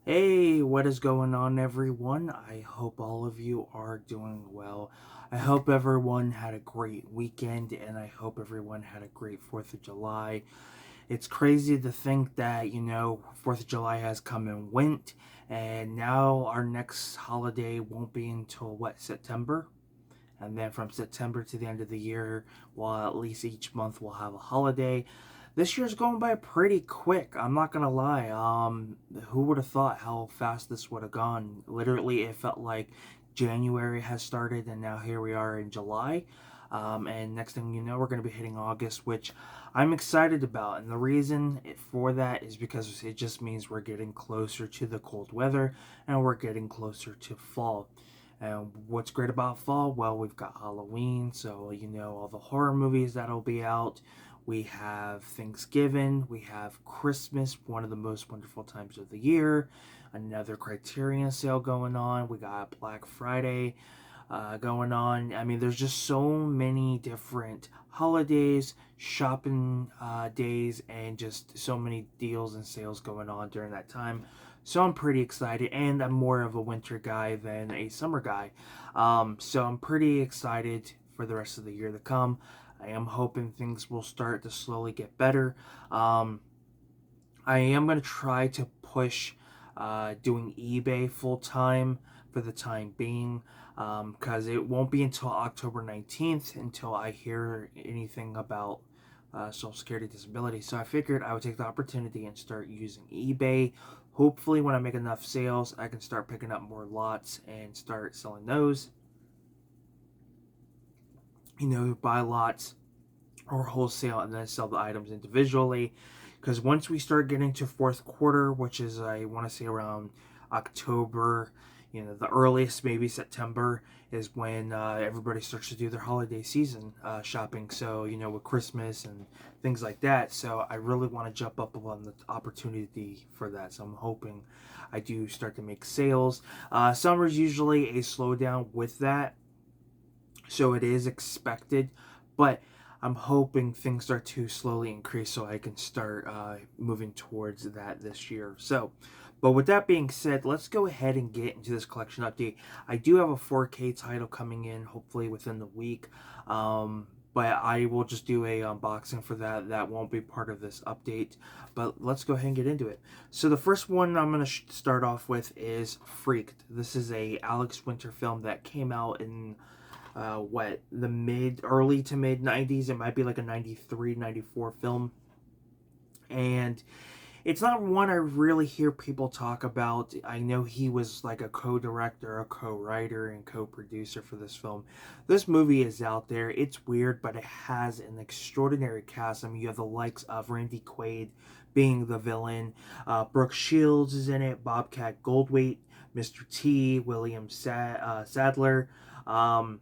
Hey, what is going on, everyone? I hope all of you are doing well. I hope everyone had a great weekend and I hope everyone had a great 4th of July. It's crazy to think that, 4th of July has come and went, and now our next holiday won't be until what, September? And then from September to the end of the year, well, at least each month we'll have a holiday. This year's going by pretty quick. I'm not gonna lie. Who would have thought how fast this would have gone? Literally, it felt like January has started, and now here we are in July. And next thing you know, we're gonna be hitting August, which I'm excited about. And the reason for that is because it just means we're getting closer to the cold weather, and we're getting closer to fall. And what's great about fall? Well, we've got Halloween, so all the horror movies that'll be out. We have Thanksgiving, we have Christmas, one of the most wonderful times of the year. Another Criterion sale going on. We got Black Friday going on. I mean, there's just so many different holidays, shopping days, and just so many deals and sales going on during that time. So I'm pretty excited, and I'm more of a winter guy than a summer guy. So I'm pretty excited for the rest of the year to come. I am hoping things will start to slowly get better. Um, I am going to try to push doing eBay full time for the time being, because it won't be until October 19th until I hear anything about Social Security disability. So I figured I would take the opportunity and start using eBay. Hopefully, when I make enough sales, I can start picking up more lots and start selling those. Buy lots or wholesale and then sell the items individually. Because once we start getting to fourth quarter, which is I want to say around October, the earliest maybe September is when everybody starts to do their holiday season shopping. So with Christmas and things like that. So I really want to jump up on the opportunity for that. So I'm hoping I do start to make sales. Summer's usually a slowdown with that, so it is expected, but I'm hoping things start to slowly increase so I can start moving towards that this year. So, but with that being said, let's go ahead and get into this collection update. I do have a 4K title coming in, hopefully within the week. But I will just do a unboxing for that. That won't be part of this update. But let's go ahead and get into it. So the first one I'm going to start off with is Freaked. This is a Alex Winter film that came out in the early to mid 90s. It might be like a 93, 94 film. And it's not one I really hear people talk about. I know he was like a co-director, a co-writer, and co-producer for this film. This movie is out there. It's weird, but it has an extraordinary cast. I mean, you have the likes of Randy Quaid being the villain. Brooke Shields is in it. Bobcat Goldthwait, Mr. T, William Sadler. Um,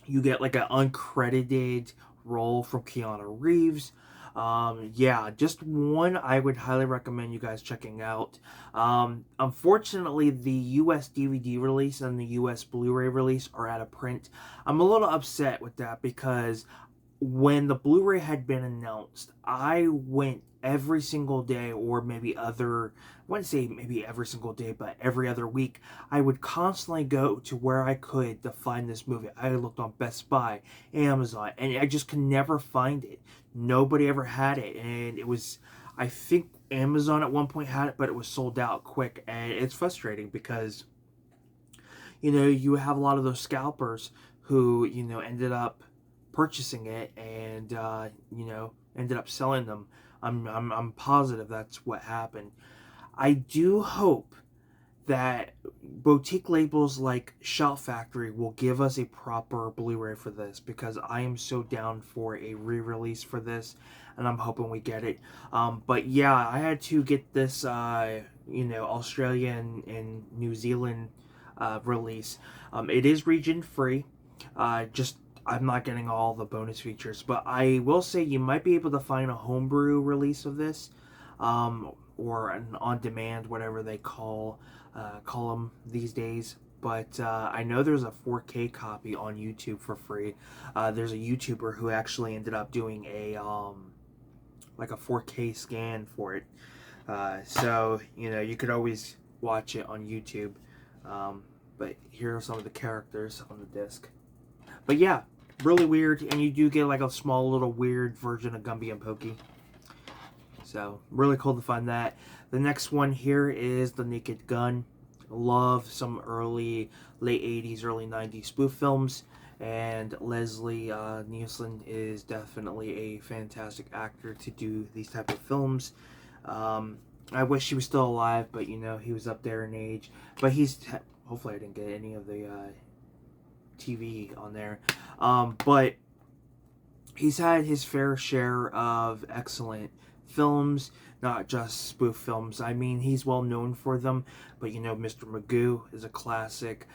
you get like an uncredited role from Keanu Reeves. Yeah, just one I would highly recommend you guys checking out. Unfortunately, the US DVD release and the US Blu-ray release are out of print. I'm a little upset with that because when the Blu-ray had been announced, I went every single day, or maybe I wouldn't say maybe every single day, but every other week, I would constantly go to where I could to find this movie. I looked on Best Buy, Amazon, and I just could never find it. Nobody ever had it, and it was, I think Amazon at one point had it, but it was sold out quick, and it's frustrating because you have a lot of those scalpers who, ended up purchasing it and, ended up selling them. I'm positive that's what happened. I do hope that boutique labels like Shout Factory will give us a proper Blu-ray for this, because I am so down for a re-release for this, and I'm hoping we get it. But yeah, I had to get this, Australian and New Zealand release. It is region free. Just I'm not getting all the bonus features, but I will say you might be able to find a homebrew release of this, or an on-demand, whatever they call them these days. But I know there's a 4K copy on YouTube for free. There's a YouTuber who actually ended up doing a like a 4K scan for it. So you could always watch it on YouTube. But here are some of the characters on the disc. But yeah, really weird, and you do get like a small little weird version of Gumby and Pokey. So really cool to find that. The next one here is The Naked Gun. Love some late 80s, early 90s spoof films. And Leslie Nielsen is definitely a fantastic actor to do these type of films. I wish he was still alive, but you know, he was up there in age. But hopefully I didn't get any of the TV on there. But he's had his fair share of excellent films, not just spoof films. I mean, he's well known for them, but you know, Mr. Magoo is a classic.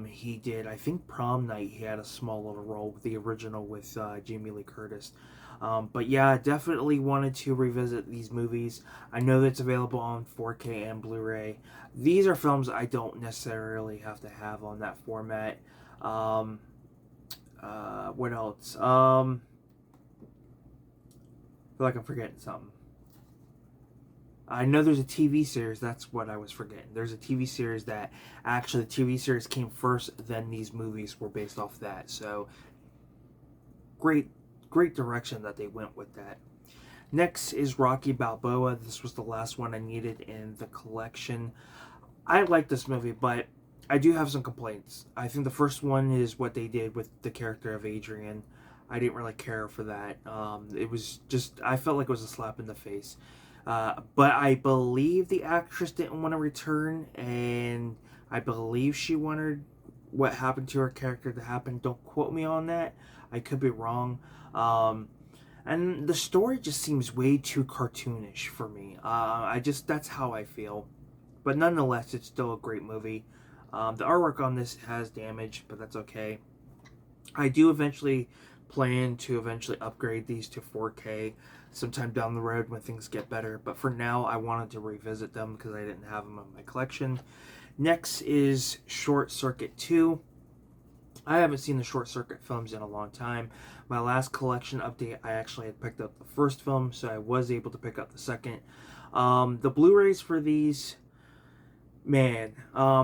He did, I think, Prom Night. He had a small little role with the original with Jamie Lee Curtis. But yeah, definitely wanted to revisit these movies. I know that it's available on 4K and Blu-ray. These are films I don't necessarily have to have on that format. What else? I feel like I'm forgetting something. I know there's a TV series. That's what I was forgetting. There's a TV series that actually the TV series came first, then these movies were based off that. So great direction that they went with that. Next is Rocky Balboa. This was the last one I needed in the collection. I like this movie, but I do have some complaints. I think the first one is what they did with the character of Adrian. I didn't really care for that. It was just, I felt like it was a slap in the face. But I believe the actress didn't want to return, and I believe she wanted what happened to her character to happen. Don't quote me on that. I could be wrong. And the story just seems way too cartoonish for me. That's how I feel. But nonetheless, it's still a great movie. The artwork on this has damage, but that's okay. I do plan to eventually upgrade these to 4K sometime down the road when things get better. But for now, I wanted to revisit them because I didn't have them in my collection. Next is Short Circuit 2. I haven't seen the Short Circuit films in a long time. My last collection update, I actually had picked up the first film, so I was able to pick up the second. The Blu-rays for these, man,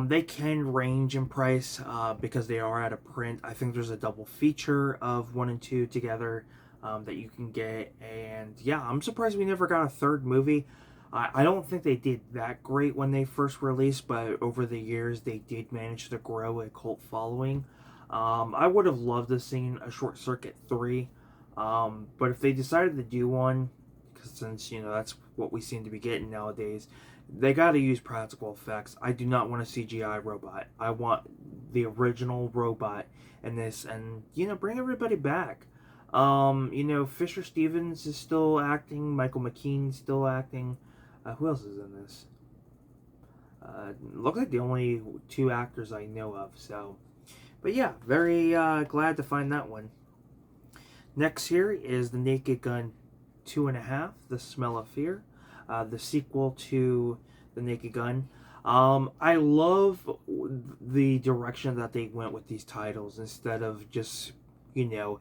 they can range in price because they are out of print. I think there's a double feature of 1 and 2 together that you can get. And yeah, I'm surprised we never got a third movie. I don't think they did that great when they first released, but over the years they did manage to grow a cult following. I would have loved to have seen a Short Circuit 3, but if they decided to do one, because since, you know, that's what we seem to be getting nowadays, they got to use practical effects. I do not want a CGI robot. I want the original robot in this, and, you know, bring everybody back. You know, Fisher Stevens is still acting, Michael McKean still acting. Who else is in this? Looks like the only 2 actors I know of, so. But yeah, very glad to find that one. Next here is The Naked Gun 2.5, The Smell of Fear, the sequel to The Naked Gun. I love the direction that they went with these titles instead of just, you know,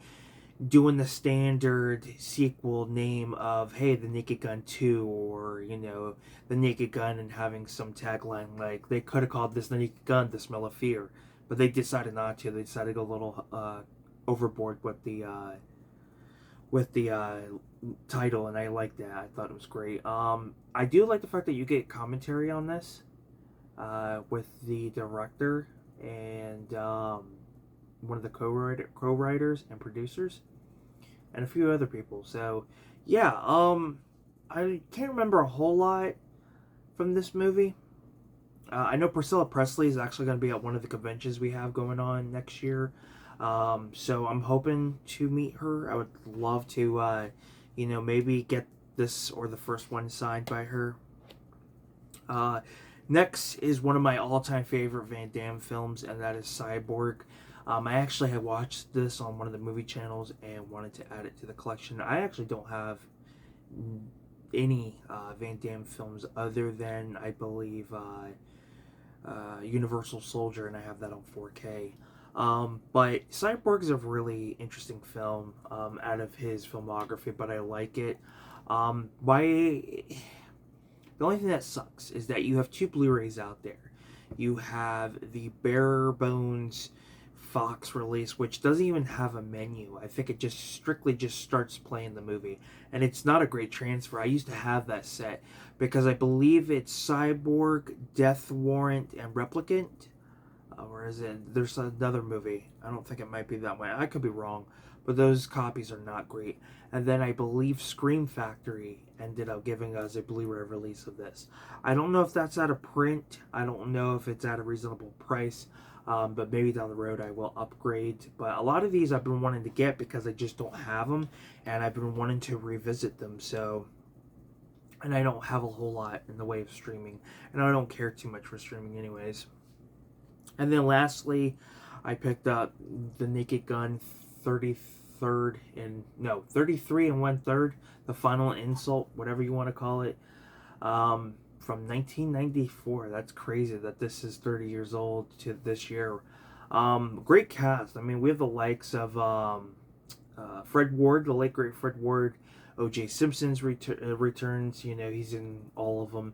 doing the standard sequel name of, hey, The Naked Gun 2, or, you know, The Naked Gun, and having some tagline like, they could have called this The Naked Gun, The Smell of Fear, but they decided not to. They decided to go a little overboard with the title, and I like that. I thought it was great. I do like the fact that you get commentary on this with the director and one of the co-writers and producers, and a few other people. So, yeah, I can't remember a whole lot from this movie. I know Priscilla Presley is actually going to be at one of the conventions we have going on next year. So I'm hoping to meet her. I would love to, you know, maybe get this or the first one signed by her. Next is one of my all-time favorite Van Damme films, and that is Cyborg. I actually had watched this on one of the movie channels and wanted to add it to the collection. I actually don't have any Van Damme films other than, I believe, Universal Soldier, and I have that on 4K. But Cyborg is a really interesting film out of his filmography, but I like it. The The only thing that sucks is that you have 2 Blu-rays out there. You have the bare bones Fox release, which doesn't even have a menu. I think it just strictly just starts playing the movie, and it's not a great transfer. I used to have that set because I believe it's Cyborg, Death Warrant, and Replicant. Or is it? There's another movie. I don't think it might be that way. I could be wrong, but those copies are not great. And then I believe Scream Factory ended up giving us a Blu-ray release of this. I don't know if that's out of print. I don't know if it's at a reasonable price. But maybe down the road I will upgrade. But a lot of these I've been wanting to get because I just don't have them, and I've been wanting to revisit them. So, and I don't have a whole lot in the way of streaming, and I don't care too much for streaming anyways. And then lastly, I picked up the Naked Gun 33rd and no 33 and 1/3, the Final Insult, whatever you want to call it, from 1994. That's crazy that this is 30 years old to this year. Great cast. I mean, we have the likes of Fred Ward, the late great Fred Ward. O.J. Simpson's returns. You know, he's in all of them.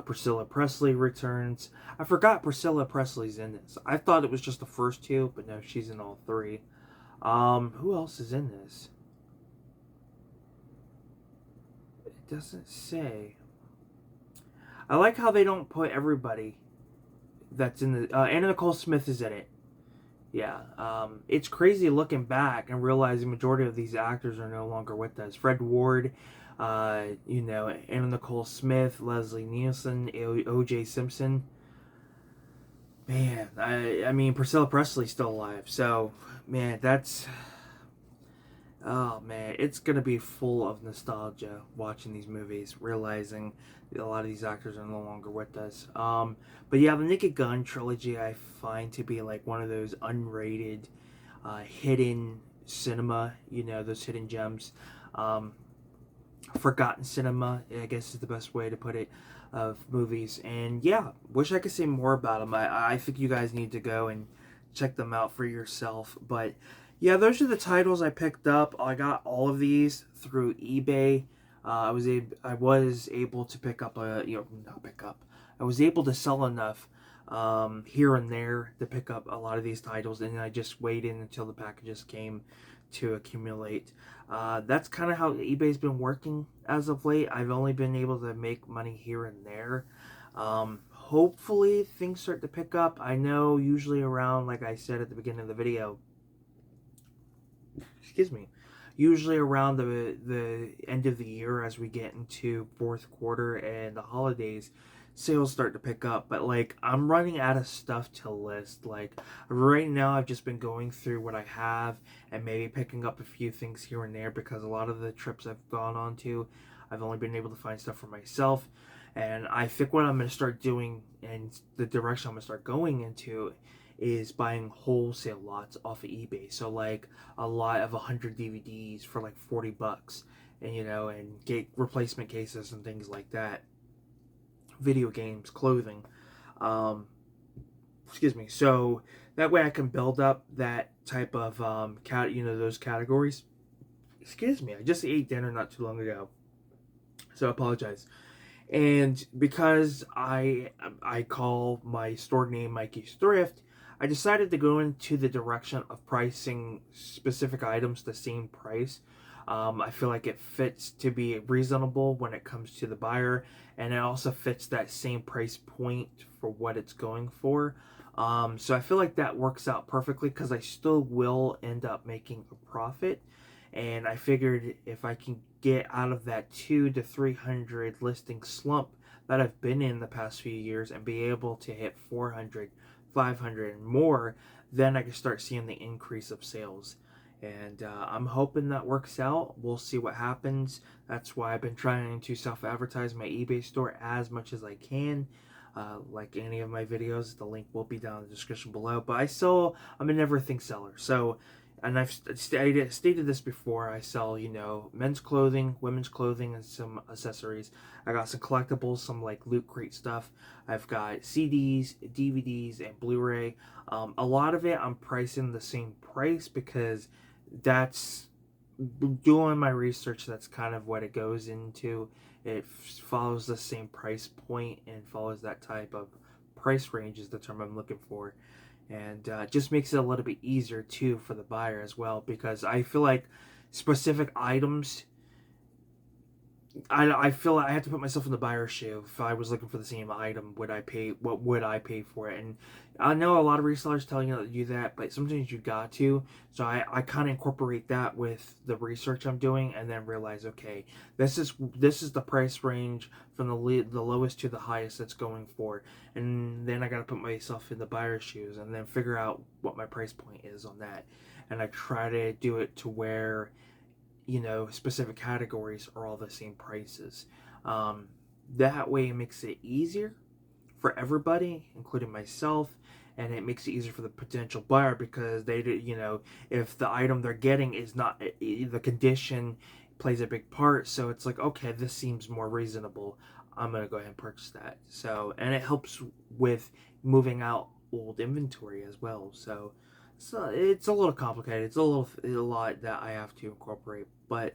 Priscilla Presley returns. I forgot Priscilla Presley's in this. I thought it was just the first 2, but no, she's in all 3. Who else is in this? It doesn't say. I like how they don't put everybody that's in the... Anna Nicole Smith is in it. Yeah. It's crazy looking back and realizing the majority of these actors are no longer with us. Fred Ward, you know, Anna Nicole Smith, Leslie Nielsen, O.J. Simpson. Man, I mean, Priscilla Presley's still alive. So, man, that's... Oh, man, it's going to be full of nostalgia watching these movies, realizing a lot of these actors are no longer with us. But yeah, the Naked Gun trilogy I find to be like one of those unrated, hidden cinema, you know, those hidden gems. Forgotten cinema, I guess is the best way to put it, of movies. And yeah, wish I could say more about them. I think you guys need to go and check them out for yourself. But yeah, those are the titles I picked up. I got all of these through eBay. I was able to pick up I was able to sell enough here and there to pick up a lot of these titles, and I just waited until the packages came to accumulate. That's kind of how eBay's been working as of late. I've only been able to make money here and there. Hopefully things start to pick up. I know usually around, like I said at the beginning of the video, usually around the end of the year, as we get into fourth quarter and the holidays, sales start to pick up. But like, I'm running out of stuff to list. Like right now I've just been going through what I have and maybe picking up a few things here and there, because a lot of the trips I've gone on to, I've only been able to find stuff for myself. And I think what I'm going to start doing, and the direction I'm going to start going into, is buying wholesale lots off of eBay. So like a lot of 100 DVDs for like $40, and you know, and get replacement cases and things like that. Video games, clothing, so that way I can build up that type of those categories. I just ate dinner not too long ago, so I apologize. And because I call my store name Mikey's Thrift, I decided to go into the direction of pricing specific items the same price. I feel like it fits to be reasonable when it comes to the buyer, and it also fits that same price point for what it's going for. So I feel like that works out perfectly, because I still will end up making a profit. And I figured if I can get out of that 200 to 300 listing slump that I've been in the past few years and be able to hit 400, 500 and more, then I can start seeing the increase of sales. And I'm hoping that works out. We'll see what happens. That's why I've been trying to self-advertise my eBay store as much as I can. Like any of my videos, the link will be down in the description below. But I'm an everything seller. So, and I've stated this before, I sell, you know, men's clothing, women's clothing, and some accessories. I got some collectibles, some like Loot Crate stuff. I've got CDs, DVDs, and Blu-ray. A lot of it I'm pricing the same price, because that's doing my research. That's kind of what it goes into, it follows the same price point and follows that type of price range is the term I'm looking for. And it just makes it a little bit easier too for the buyer as well, because I feel like specific items, I feel like I have to put myself in the buyer's shoe. If I was looking for the same item, what would I pay for it? And I know a lot of resellers tell you to do that, but sometimes you got to. So I kind of incorporate that with the research I'm doing, and then realize, okay, this is the price range from the lowest to the highest that's going for. And then I got to put myself in the buyer's shoes and then figure out what my price point is on that. And I try to do it to where, specific categories are all the same prices. That way it makes it easier for everybody, including myself, and it makes it easier for the potential buyer, because if the item they're getting is not, the condition plays a big part. So it's like, okay, this seems more reasonable, I'm gonna go ahead and purchase that. So, and it helps with moving out old inventory as well. So it's a little complicated. It's a lot that I have to incorporate, but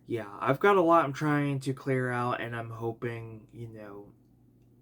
yeah, I've got a lot I'm trying to clear out, and I'm hoping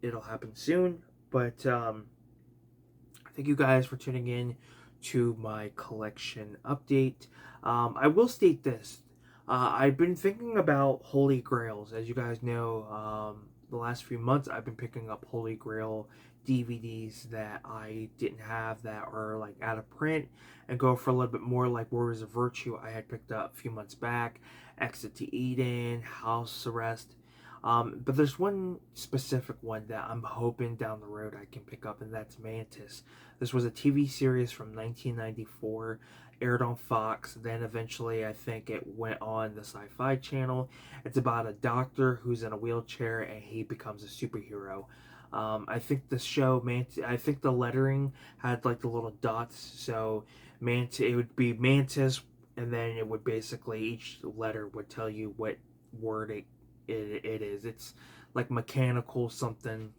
it'll happen soon. But thank you guys for tuning in to my collection update. I will state this: I've been thinking about Holy Grails. As you guys know, the last few months I've been picking up Holy Grail DVDs that I didn't have, that are like out of print, and go for a little bit more, like Warriors of Virtue I had picked up a few months back, Exit to Eden, House Arrest. But there's one specific one that I'm hoping down the road I can pick up, and that's Mantis. This was a TV series from 1994, aired on Fox. Then eventually I think it went on the Sci-Fi Channel. It's about a doctor who's in a wheelchair and he becomes a superhero. I think the show, I think the lettering had like the little dots, so it would be Mantis, and then it would basically, each letter would tell you what word it is. It's like mechanical something,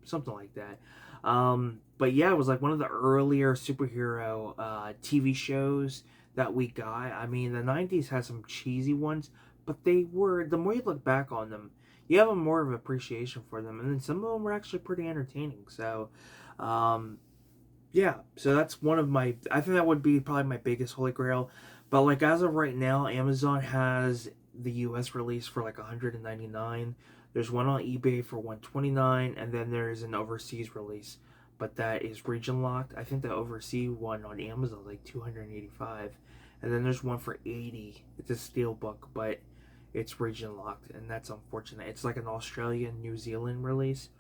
something like that. But yeah, it was like one of the earlier superhero TV shows that we got. I mean, the 90s had some cheesy ones, but the more you look back on them, you have a more of appreciation for them, and then some of them were actually pretty entertaining. So, yeah, so that's one of I think that would be probably my biggest Holy Grail. But like as of right now, Amazon has the US release for like 199. There's one on eBay for 129, and then there's an overseas release, but that is region locked. I think the overseas one on Amazon is like 285, and then there's one for 80. It's a steelbook, but it's region locked, and that's unfortunate. It's like an Australian, New Zealand release.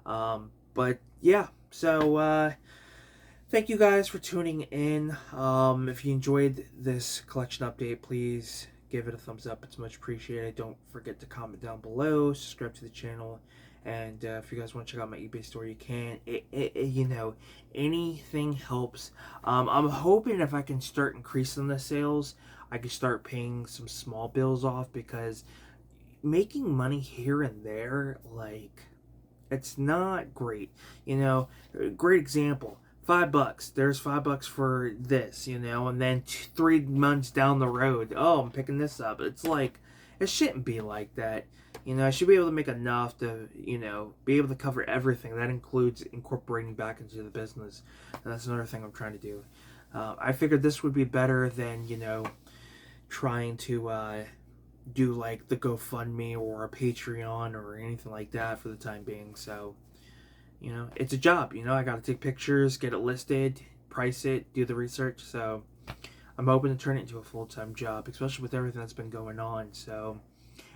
But yeah, so thank you guys for tuning in. If you enjoyed this collection update, please give it a thumbs up. It's much appreciated. Don't forget to comment down below, subscribe to the channel, and if you guys want to check out my eBay store, you can. Anything helps. I'm hoping if I can start increasing the sales, I can start paying some small bills off, because making money here and there, like, it's not great. Great example. $5. There's $5 for this, and then 3 months down the road, oh, I'm picking this up. It's like, it shouldn't be like that. I should be able to make enough to, be able to cover everything. That includes incorporating back into the business. And that's another thing I'm trying to do. I figured this would be better than, trying to do like the GoFundMe or a Patreon or anything like that for the time being. So, it's a job. I got to take pictures, get it listed, price it, do the research. So I'm hoping to turn it into a full-time job, especially with everything that's been going on. So,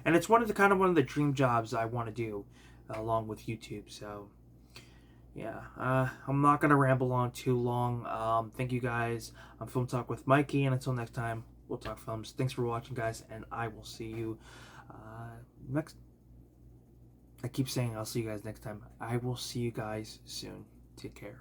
and it's one of the dream jobs I want to do, along with YouTube. So yeah, I'm not gonna ramble on too long. Thank you guys. I'm Film Talk with Mikey, and until next time, we'll talk films. Thanks for watching, guys, and I will see you next. I keep saying I'll see you guys next time. I will see you guys soon. Take care.